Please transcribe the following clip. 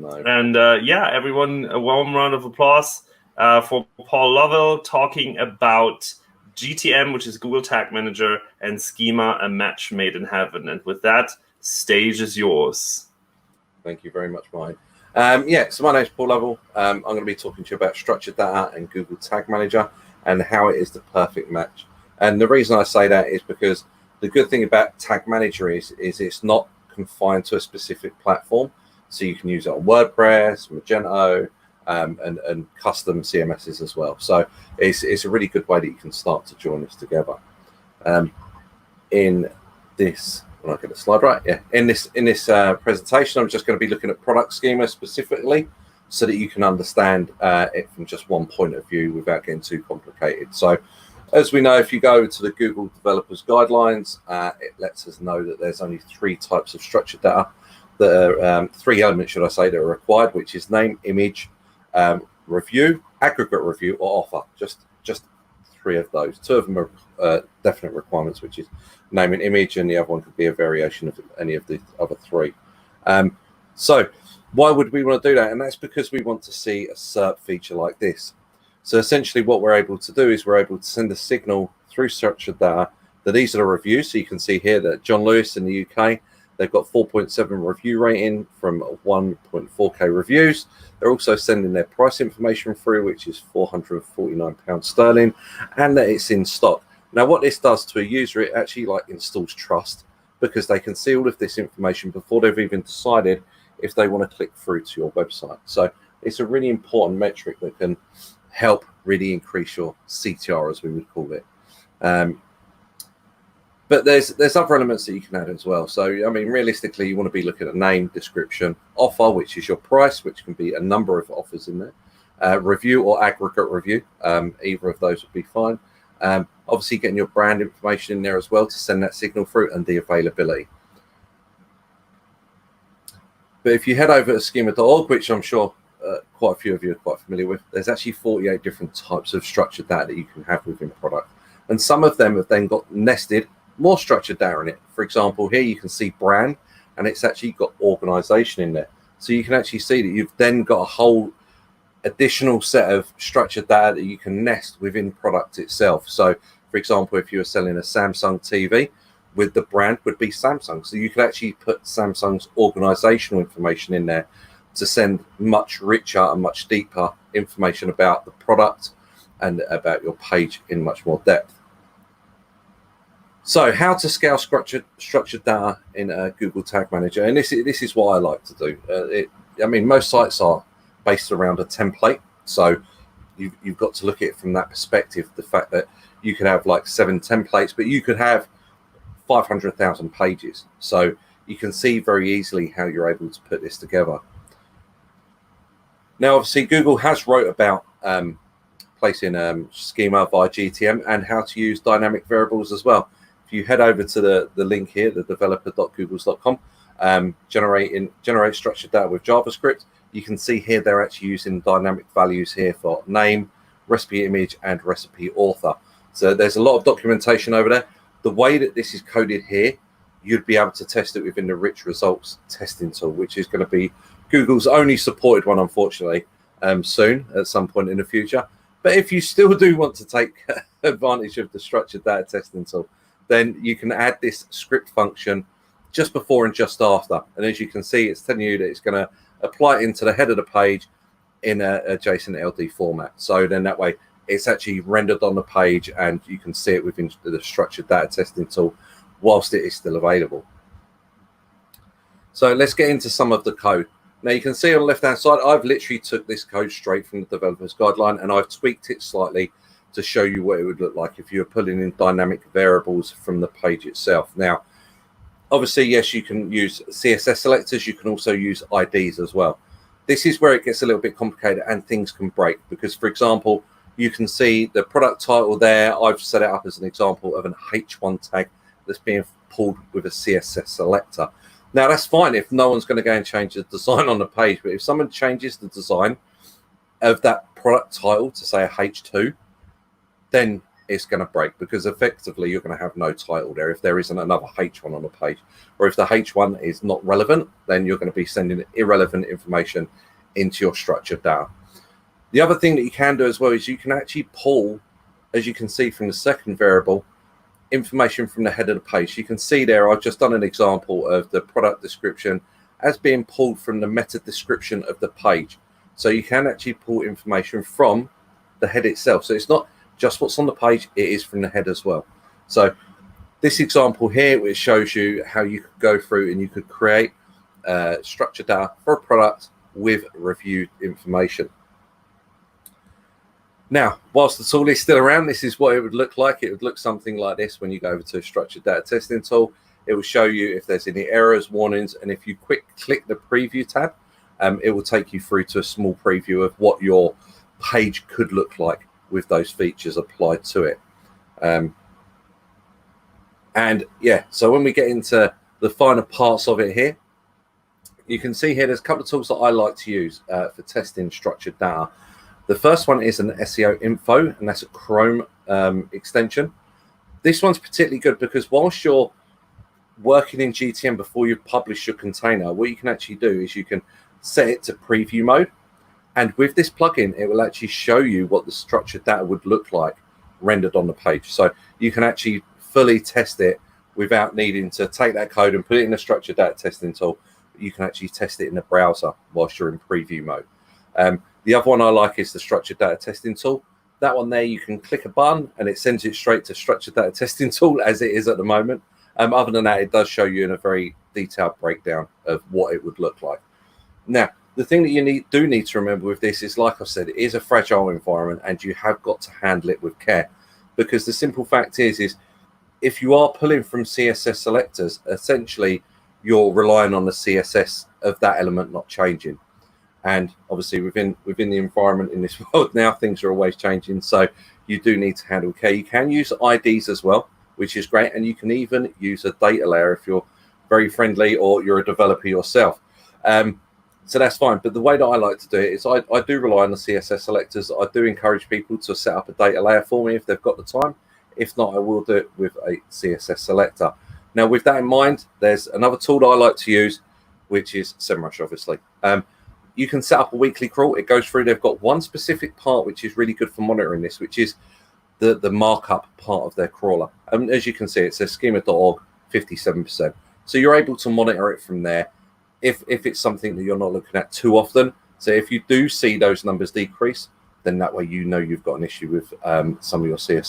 No. And yeah, everyone, a warm round of applause for Paul Lovell talking about GTM, which is Google Tag Manager, and Schema, a match made in heaven. And with that, stage is yours. Thank you very much, Mike. Yeah, so my name's Paul Lovell. I'm going to be talking to you about structured data and Google Tag Manager and how it is the perfect match. And the reason I say that is because the good thing about Tag Manager is it's not confined to a specific platform. So you can use it on WordPress, Magento, and custom CMSs as well. So it's a really good way that you can start to join this together. In this, when I get the slide right, yeah. In this presentation, I'm just going to be looking at product schema specifically, so that you can understand it from just one point of view without getting too complicated. So, as we know, if you go to the Google Developers Guidelines, it lets us know that there's only 3 types of structured data. That are 3 elements, should I say, that are required, which is name, image, review, aggregate review, or offer. Just 3 of those. 2 of them are definite requirements, which is name and image, and the other one could be a variation of any of the other 3. So why would we want to do that? And that's because we want to see a SERP feature like this. So essentially what we're able to do is we're able to send a signal through structured data that these are the reviews. So you can see here that John Lewis in the UK, they've got 4.7 review rating from 1.4K reviews. They're also sending their price information through, which is £449 sterling, and that it's in stock. Now, what this does to a user, it actually installs trust, because they can see all of this information before they've even decided if they want to click through to your website. So it's a really important metric that can help really increase your CTR, as we would call it. But there's other elements that you can add as well. So, I mean, realistically, you want to be looking at name, description, offer, which is your price, which can be a number of offers in there, review or aggregate review. Either of those would be fine. Obviously, getting your brand information in there as well to send that signal through, and the availability. But if you head over to schema.org, which I'm sure quite a few of you are quite familiar with, there's actually 48 different types of structured data that you can have within product. And some of them have then got nested more structured data in it. For example, here you can see brand, and it's actually got organization in there. So you can actually see that you've then got a whole additional set of structured data that you can nest within product itself. So for example, if you were selling a Samsung TV, with the brand would be Samsung. So you could actually put Samsung's organizational information in there to send much richer and much deeper information about the product and about your page in much more depth. So how to scale structured data in Google Tag Manager. And this is what I like to do. I mean, most sites are based around a template. So you've got to look at it from that perspective. The fact that you could have 7 templates, but you could have 500,000 pages. So you can see very easily how you're able to put this together. Now, obviously, Google has wrote about placing schema via GTM and how to use dynamic variables as well. If you head over to the link here, the developer.googles.com, generate structured data with JavaScript, you can see here they're actually using dynamic values here for name, recipe image, and recipe author. So there's a lot of documentation over there. The way that this is coded here, you'd be able to test it within the rich results testing tool, which is going to be Google's only supported one, unfortunately, soon at some point in the future. But if you still do want to take advantage of the structured data testing tool, then you can add this script function just before and just after. And as you can see, it's telling you that it's going to apply it into the head of the page in a JSON LD format. So then that way it's actually rendered on the page and you can see it within the structured data testing tool whilst it is still available. So let's get into some of the code. Now you can see on the left-hand side, I've literally took this code straight from the developer's guideline and I've tweaked it slightly to show you what it would look like if you were pulling in dynamic variables from the page itself. Now, obviously, yes, you can use CSS selectors. You can also use IDs as well. This is where it gets a little bit complicated and things can break because, for example, you can see the product title there. I've set it up as an example of an H1 tag that's being pulled with a CSS selector. Now, that's fine if no one's going to go and change the design on the page, but if someone changes the design of that product title to say a H2, then it's going to break, because effectively you're going to have no title there if there isn't another H1 on the page. Or if the H1 is not relevant, then you're going to be sending irrelevant information into your structured data. The other thing that you can do as well is you can actually pull, as you can see from the second variable, information from the head of the page. You can see there, I've just done an example of the product description as being pulled from the meta description of the page. So you can actually pull information from the head itself. So it's not just what's on the page, it is from the head as well. So this example here, which shows you how you could go through and you could create structured data for a product with reviewed information. Now, whilst the tool is still around, this is what it would look like. It would look something like this when you go over to a structured data testing tool. It will show you if there's any errors, warnings, and if you click the preview tab, it will take you through to a small preview of what your page could look like with those features applied to it. And yeah, so when we get into the finer parts of it here, you can see here there's a couple of tools that I like to use for testing structured data. The first one is an Seo Info, and that's a Chrome extension. This one's particularly good because whilst you're working in GTM before you publish your container, what you can actually do is you can set it to preview mode. And with this plugin, it will actually show you what the structured data would look like rendered on the page. So you can actually fully test it without needing to take that code and put it in a structured data testing tool. You can actually test it in the browser whilst you're in preview mode. The other one I like is the structured data testing tool. That one there, you can click a button and it sends it straight to structured data testing tool as it is at the moment. Other than that, it does show you in a very detailed breakdown of what it would look like. Now, the thing that you do need to remember with this is, like I said, it is a fragile environment and you have got to handle it with care, because the simple fact is if you are pulling from CSS selectors, essentially you're relying on the CSS of that element not changing. And obviously within the environment in this world now, things are always changing. So you do need to handle care. You can use IDs as well, which is great. And you can even use a data layer if you're very friendly or you're a developer yourself. So that's fine. But the way that I like to do it is I do rely on the CSS selectors. I do encourage people to set up a data layer for me if they've got the time. If not, I will do it with a CSS selector. Now, with that in mind, there's another tool that I like to use, which is Semrush, obviously. You can set up a weekly crawl. It goes through. They've got one specific part which is really good for monitoring this, which is the markup part of their crawler. And as you can see, it says schema.org 57%. So you're able to monitor it from there if it's something that you're not looking at too often. So if you do see those numbers decrease, then that way you know you've got an issue with some of your CSS